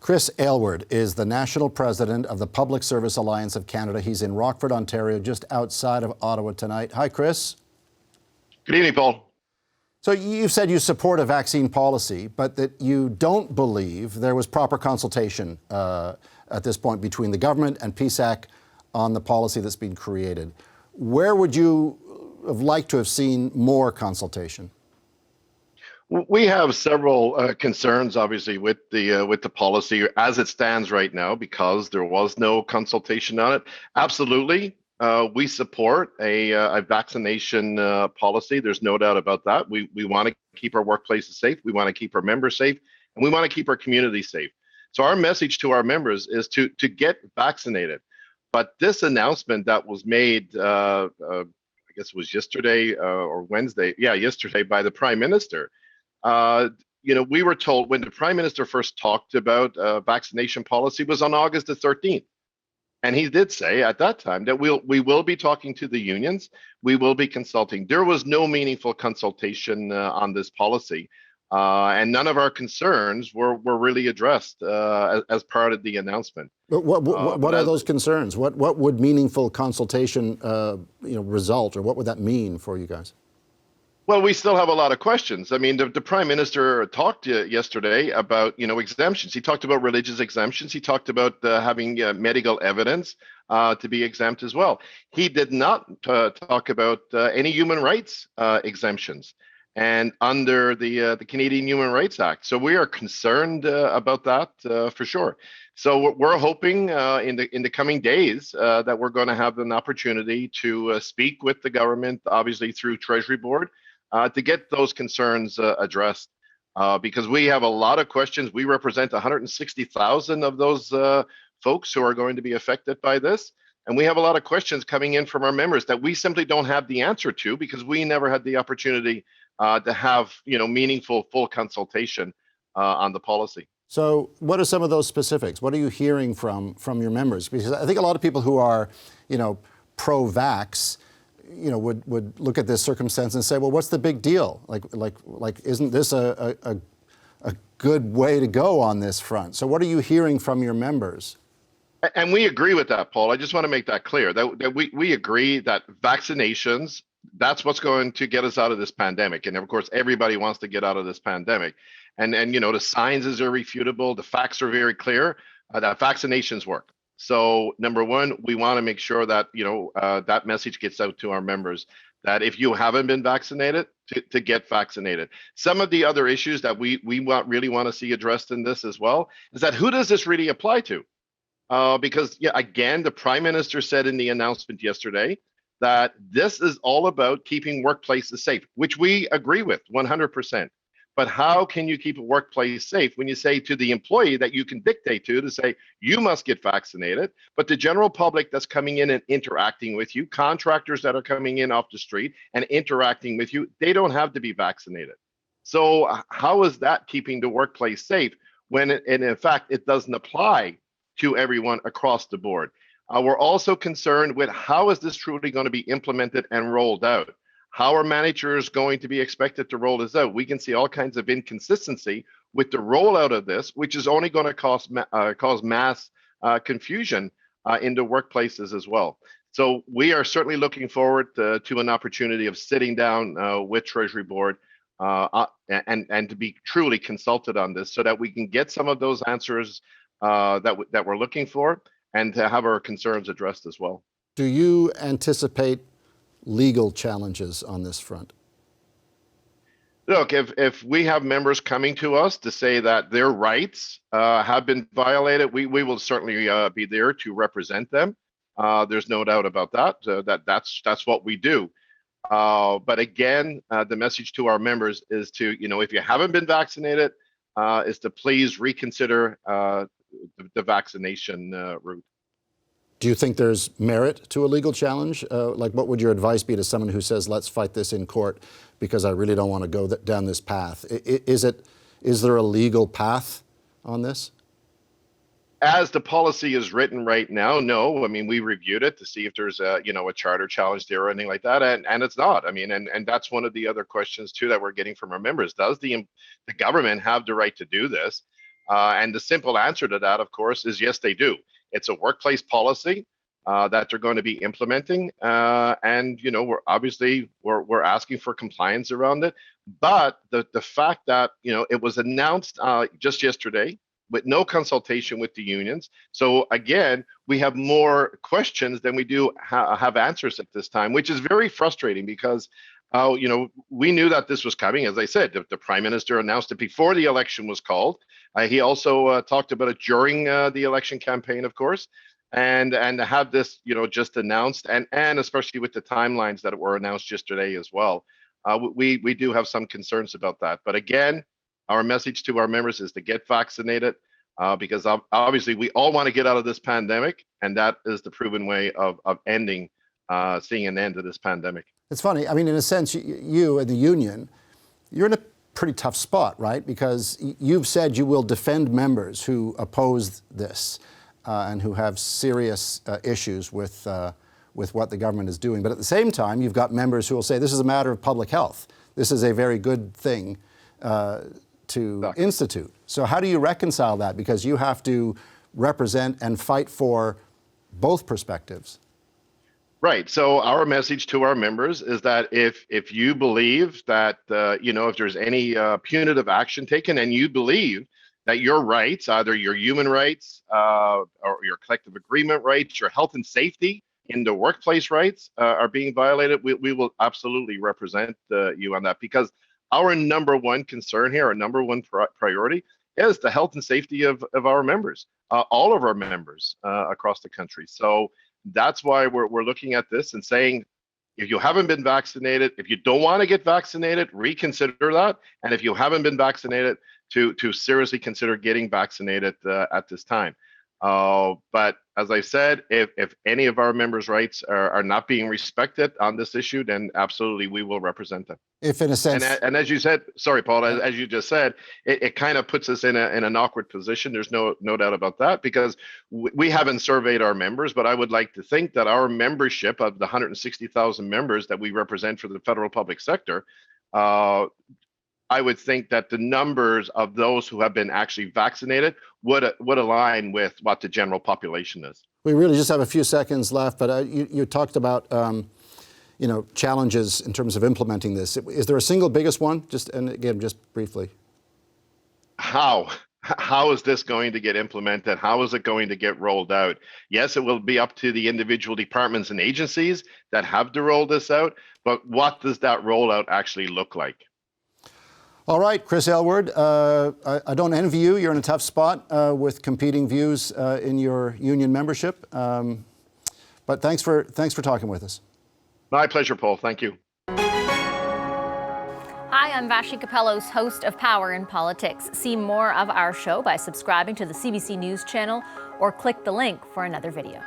Chris Aylward is the national president of the Public Service Alliance of Canada. He's in Rockford, Ontario, just outside of Ottawa tonight. Hi, Chris. Good evening, Paul. So you've said you support a vaccine policy, but that you don't believe there was proper consultation at this point between the government and PSAC on the policy that's been created. Where would you have liked to have seen more consultation? We have several concerns, obviously, with the policy as it stands right now, because there was no consultation on it. Absolutely, we support a vaccination policy. There's no doubt about that. We want to keep our workplaces safe. We want to keep our members safe, and we want to keep our community safe. So our message to our members is to get vaccinated. But this announcement that was made, I guess it was yesterday or Wednesday, yesterday, by the Prime Minister. We were told when the Prime Minister first talked about vaccination policy was on August the 13th. And he did say at that time that we will be talking to the unions. We will be consulting. There was no meaningful consultation on this policy. And none of our concerns were really addressed as part of the announcement. But what are those concerns? What would meaningful consultation result, or what would that mean for you guys? Well, we still have a lot of questions. I mean, the Prime Minister talked yesterday about, exemptions. He talked about religious exemptions. He talked about having medical evidence to be exempt as well. He did not talk about any human rights exemptions, and under the Canadian Human Rights Act. So we are concerned about that for sure. So we're hoping in the coming days that we're going to have an opportunity to speak with the government, obviously through Treasury Board, to get those concerns addressed, because we have a lot of questions. We represent 160,000 of those folks who are going to be affected by this. And we have a lot of questions coming in from our members that we simply don't have the answer to, because we never had the opportunity to have meaningful full consultation on the policy. So what are some of those specifics? What are you hearing from your members? Because I think a lot of people who are pro-vax would look at this circumstance and say, well, what's the big deal? Like, isn't this a good way to go on this front? So what are you hearing from your members? And we agree with that, Paul. I just want to make that clear, that we agree that vaccinations, that's what's going to get us out of this pandemic. And of course, everybody wants to get out of this pandemic. And the science is irrefutable. The facts are very clear that vaccinations work. So number one, we want to make sure that that message gets out to our members, that if you haven't been vaccinated, to get vaccinated. Some of the other issues that we really want to see addressed in this as well is that who does this really apply to? Because again, the Prime Minister said in the announcement yesterday that this is all about keeping workplaces safe, which we agree with 100%. But how can you keep a workplace safe when you say to the employee that you can dictate to say, you must get vaccinated, but the general public that's coming in and interacting with you, contractors that are coming in off the street and interacting with you, they don't have to be vaccinated. So how is that keeping the workplace safe when in fact, it doesn't apply to everyone across the board? We're also concerned with how is this truly going to be implemented and rolled out? How are managers going to be expected to roll this out? We can see all kinds of inconsistency with the rollout of this, which is only going to cause mass confusion in the workplaces as well. So we are certainly looking forward to an opportunity of sitting down with Treasury Board and to be truly consulted on this, so that we can get some of those answers that we're looking for, and to have our concerns addressed as well. Do you anticipate legal challenges on this front? Look, if we have members coming to us to say that their rights have been violated, we will certainly be there to represent them. There's no doubt about that. That's what we do. But again, the message to our members is to, if you haven't been vaccinated, is to please reconsider the vaccination route. Do you think there's merit to a legal challenge? What would your advice be to someone who says, let's fight this in court because I really don't want to go down this path? Is there a legal path on this? As the policy is written right now, no. I mean, we reviewed it to see if there's a charter challenge there or anything like that, and it's not. I mean, and that's one of the other questions too that we're getting from our members. Does the government have the right to do this? And the simple answer to that, of course, is yes, they do. It's a workplace policy that they're going to be implementing, and we're asking for compliance around it. But the fact that it was announced just yesterday with no consultation with the unions, so again we have more questions than we do have answers at this time, which is very frustrating because we knew that this was coming. As I said, the Prime Minister announced it before the election was called. He also talked about it during the election campaign, of course. And to have this, just announced, and especially with the timelines that were announced yesterday as well, we do have some concerns about that. But again, our message to our members is to get vaccinated, because obviously we all want to get out of this pandemic, and that is the proven way of ending, seeing an end to this pandemic. It's funny. I mean, in a sense, you and the union, you're in a pretty tough spot, right? Because you've said you will defend members who oppose this. And who have serious issues with what the government is doing. But at the same time, you've got members who will say this is a matter of public health. This is a very good thing to institute. So how do you reconcile that? Because you have to represent and fight for both perspectives. Right. So our message to our members is that if you believe that, if there's any punitive action taken, and you believe that your rights, either your human rights or your collective agreement rights, your health and safety in the workplace rights are being violated, we will absolutely represent you on that, because our number one concern here, our number one priority is the health and safety of our members, all of our members across the country. So that's why we're looking at this and saying, if you haven't been vaccinated, if you don't want to get vaccinated, reconsider that. And if you haven't been vaccinated, to seriously consider getting vaccinated at this time. But as I said, if any of our members' rights are not being respected on this issue, then absolutely we will represent them. If in a sense, and as you said, sorry, Paul, as you just said, it kind of puts us in an awkward position. There's no doubt about that, because we haven't surveyed our members, but I would like to think that our membership of the 160,000 members that we represent for the federal public sector, I would think that the numbers of those who have been actually vaccinated would align with what the general population is. We really just have a few seconds left, but you talked about challenges in terms of implementing this. Is there a single biggest one? Just briefly. How is this going to get implemented? How is it going to get rolled out? Yes, it will be up to the individual departments and agencies that have to roll this out, but what does that rollout actually look like? All right, Chris Aylward, I don't envy you. You're in a tough spot with competing views in your union membership. But thanks for talking with us. My pleasure, Paul. Thank you. Hi, I'm Vashi Capellos, host of Power in Politics. See more of our show by subscribing to the CBC News channel or click the link for another video.